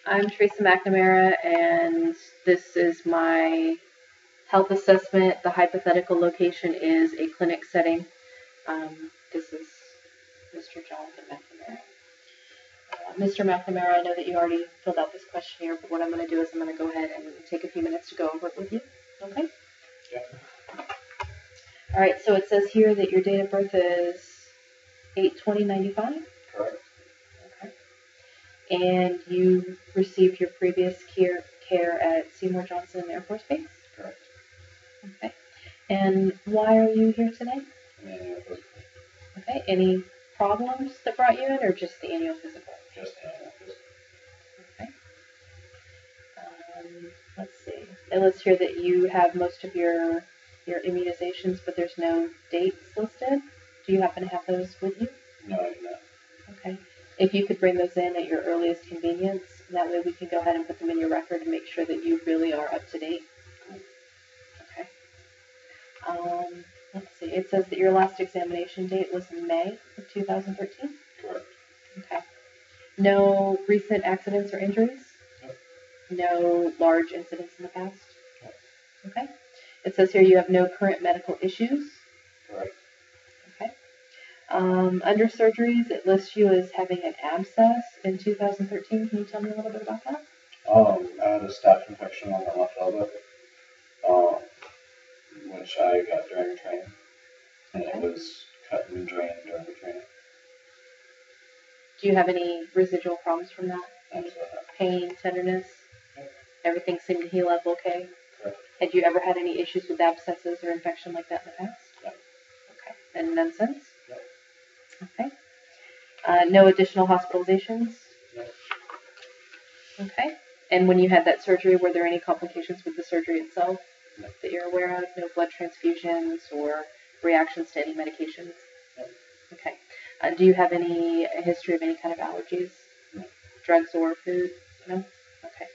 I'm Teresa McNamara, and this is my health assessment. The hypothetical location is a clinic setting. This is Mr. Jonathan McNamara. Mr. McNamara, I know that you already filled out this questionnaire, but what I'm going to do is I'm going to go ahead and take a few minutes to go over it with you. Okay? Yeah. All right, so it says here that your date of birth is 8/20/95. Correct. Okay. And you received your previous care at Seymour Johnson Air Force Base? Correct. Okay. And why are you here today? Annual physical. Okay. Any problems that brought you in, or just the annual physical? Just annual physical. Okay. Let's see. It lists here that you have most of your immunizations, but there's no dates listed. Do you happen to have those with you? No, I do not. Okay. If you could bring those in at your earliest convenience, that way we can go ahead and put them in your record and make sure that you really are up to date. Cool. Okay. Let's see. It says that your last examination date was in May of 2013. Correct. Okay. No recent accidents or injuries? Nope. No large incidents in the past? Nope. Okay. It says here you have no current medical issues? Correct. Okay. Under surgeries, it lists you as having an abscess in 2013. Can you tell me a little bit about that? I had a staph infection on my left elbow, which I got during training, and it was cut and drained during the training. Do you have any residual problems from that? Absolutely. Pain, tenderness? Nope. Everything seemed to heal up okay? Correct. Had you ever had any issues with abscesses or infection like that in the past? No. Okay. And none since? No. Okay. No additional hospitalizations? No. Okay. And when you had that surgery, were there any complications with the surgery itself No. that you're aware of? No blood transfusions or reactions to any medications? No. Okay. Do you have a history of any kind of allergies? No. Drugs or food? No? Okay.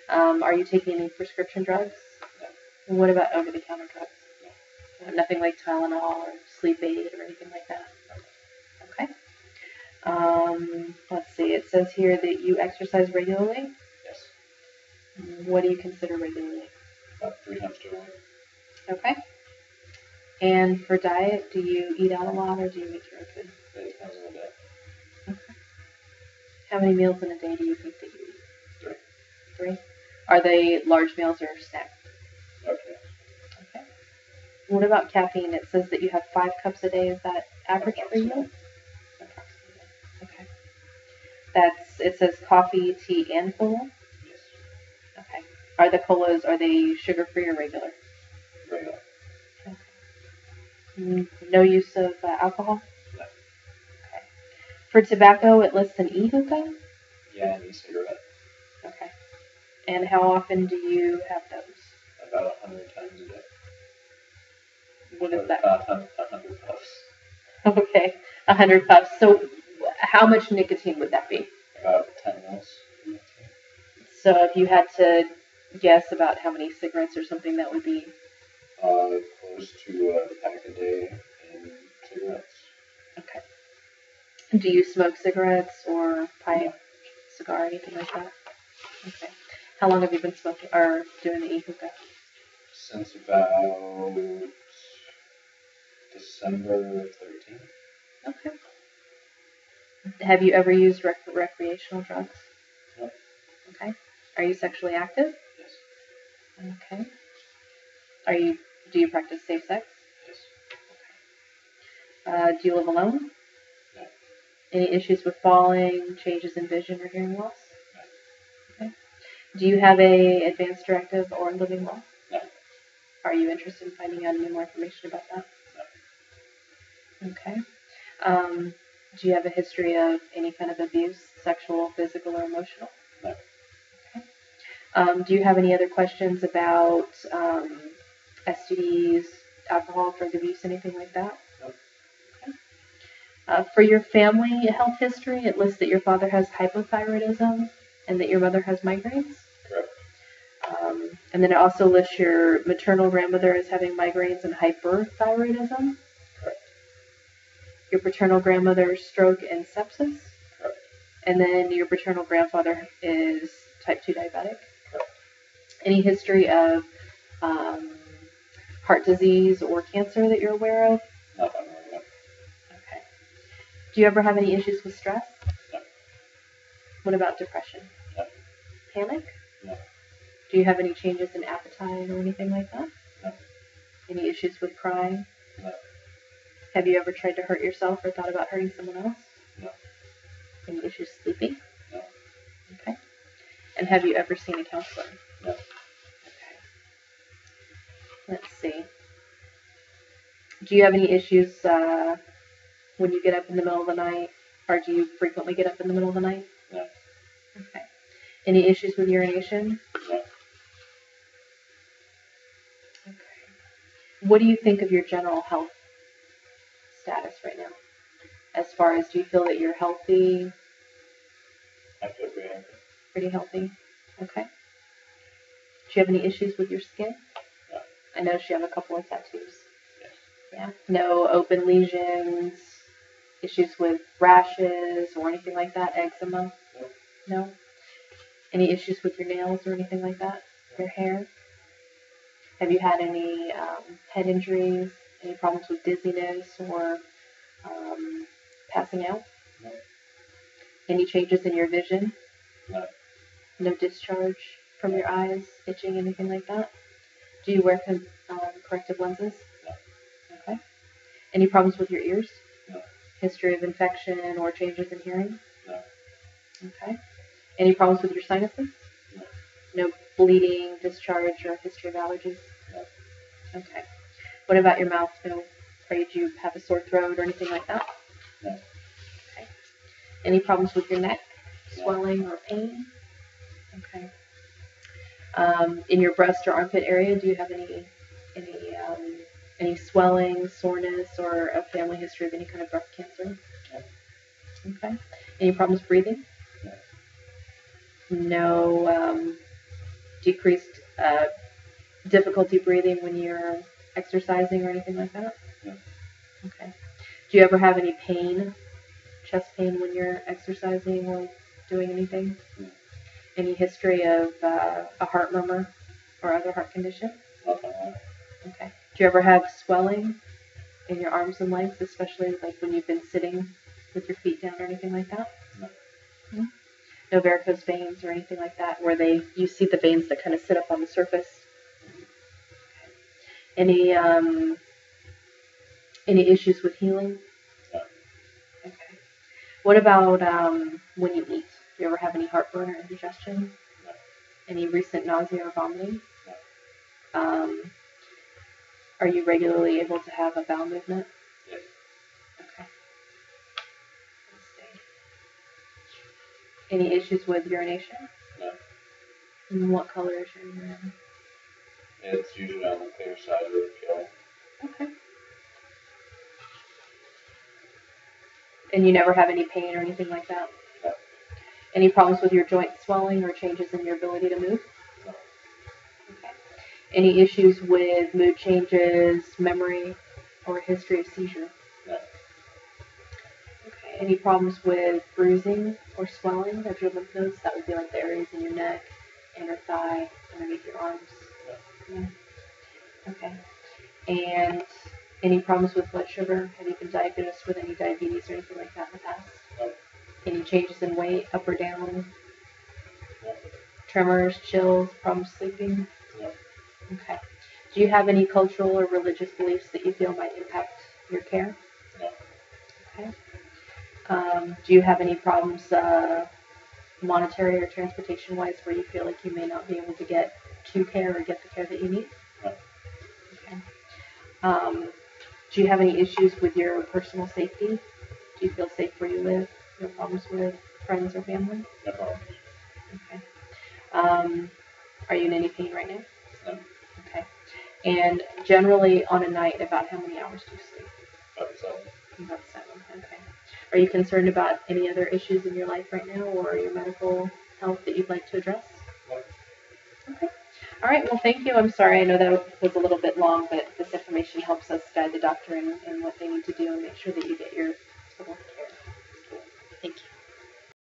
Are you taking any prescription drugs? No. And what about over-the-counter drugs? No. Nothing like Tylenol or sleep aid or anything like that? No. Okay. Let's see. It says here that you exercise regularly. Yes. What do you consider regularly? About 3 times a week. Okay. And for diet, do you eat out a lot or do you make your own food? It depends on the day. Okay. How many meals in a day do you think that you eat? 3. 3? Are they large meals or snacks? Okay. Okay. What about caffeine? It says that you have 5 cups a day. Is that average for you? Approximately. Okay. It says coffee, tea, and cola? Yes. Okay. Are the colas, are they sugar-free or regular? Regular. Okay. No use of alcohol? No. Okay. For tobacco, it lists an e-hookah? Yeah, and e-cigarette. Okay. And how often do you have those? About 100 times a day. What is that? 100 puffs. Okay, 100 puffs. So how much nicotine would that be? About 10 mils. So if you had to guess about how many cigarettes or something that would be? Close to a pack a day in cigarettes. Okay. Do you smoke cigarettes or pipe, No. cigar, anything like that? Okay. How long have you been smoking or doing the e-hookah? Since about December 13th. Okay. Have you ever used recreational drugs? No. Okay. Are you sexually active? Yes. Okay. Do you practice safe sex? Yes. Okay. Do you live alone? No. Any issues with falling, changes in vision or hearing loss? No. Okay. Do you have a advanced directive or living law? No. Are you interested in finding out any more information about that? No. Okay. Do you have a history of any kind of abuse, sexual, physical, or emotional? No. Okay. Do you have any other questions about STDs, alcohol, drug abuse, anything like that? No. Okay. For your family health history, it lists that your father has hypothyroidism and that your mother has migraines. Correct. And then it also lists your maternal grandmother as having migraines and hyperthyroidism. Correct. Your paternal grandmother, stroke and sepsis. Correct. And then your paternal grandfather is type 2 diabetic? Correct. Any history of heart disease or cancer that you're aware of? Not that I'm aware of. Okay. Do you ever have any issues with stress? No. What about depression? No. Panic? No. Do you have any changes in appetite or anything like that? No. Any issues with crying? No. Have you ever tried to hurt yourself or thought about hurting someone else? No. Any issues sleeping? No. Okay. And have you ever seen a counselor? No. Okay. Let's see. Do you have any issues when you get up in the middle of the night? Or do you frequently get up in the middle of the night? No. Okay. Any issues with urination? No. Okay. What do you think of your general health status right now? As far as, do you feel that you're healthy? I feel pretty healthy. Pretty healthy? Okay. Do you have any issues with your skin? No. I noticed you have a couple of tattoos. Yes. Yeah. No open lesions, issues with rashes or anything like that? Eczema? No. No? Any issues with your nails or anything like that? Your hair? Have you had any head injuries? Any problems with dizziness or passing out? No. Any changes in your vision? No. No discharge from your eyes, itching, anything like that? Do you wear corrective lenses? No. Okay. Any problems with your ears? No. History of infection or changes in hearing? No. Okay. Any problems with your sinuses? No. No bleeding, discharge, or history of allergies? No. Okay. What about your mouth? No. Afraid you have a sore throat or anything like that? No. Okay. Any problems with your neck? No. Swelling or pain? Okay. In your breast or armpit area, do you have any swelling, soreness, or a family history of any kind of breast cancer? No. Okay. Any problems breathing? No. No decreased difficulty breathing when you're exercising or anything like that? No. Okay. Do you ever have any pain, chest pain when you're exercising or doing anything? No. Any history of a heart murmur or other heart condition? Not that I'm aware of. Okay. Do you ever have swelling in your arms and legs, especially like when you've been sitting with your feet down or anything like that? No. No. No varicose veins or anything like that, where you see the veins that kind of sit up on the surface? Okay. Any issues with healing? No. Okay. What about when you eat? Do you ever have any heartburn or indigestion? No. Any recent nausea or vomiting? No. Are you regularly able to have a bowel movement? Yes. Okay. Let's see. Any issues with urination? No. And what color is your urine? It's usually on the clear side of the pale. Okay. And you never have any pain or anything like that? No. Any problems with your joint swelling or changes in your ability to move? No. Okay. Any issues with mood changes, memory, or history of seizure? No. Okay. Any problems with bruising or swelling of your lymph nodes? That would be like the areas in your neck, inner thigh, underneath your arms? No. Okay. And any problems with blood sugar? Have you been diagnosed with any diabetes or anything like that in the past? No. Any changes in weight, up or down? No. Tremors, chills, problems sleeping? No. Okay. Do you have any cultural or religious beliefs that you feel might impact your care? No. Okay. Do you have any problems monetary or transportation-wise where you feel like you may not be able to get to care or get the care that you need? No. Okay. Do you have any issues with your personal safety? Do you feel safe where you live? No problems with friends or family? No problems. Okay. Are you in any pain right now? No. Okay. And generally on a night, about how many hours do you sleep? About 7. About 7. Okay. Are you concerned about any other issues in your life right now or your medical health that you'd like to address? No. Okay. All right. Well, thank you. I'm sorry. I know that was a little bit long, but this information helps us guide the doctor in what they need to do and make sure that you get your total care. Thank you.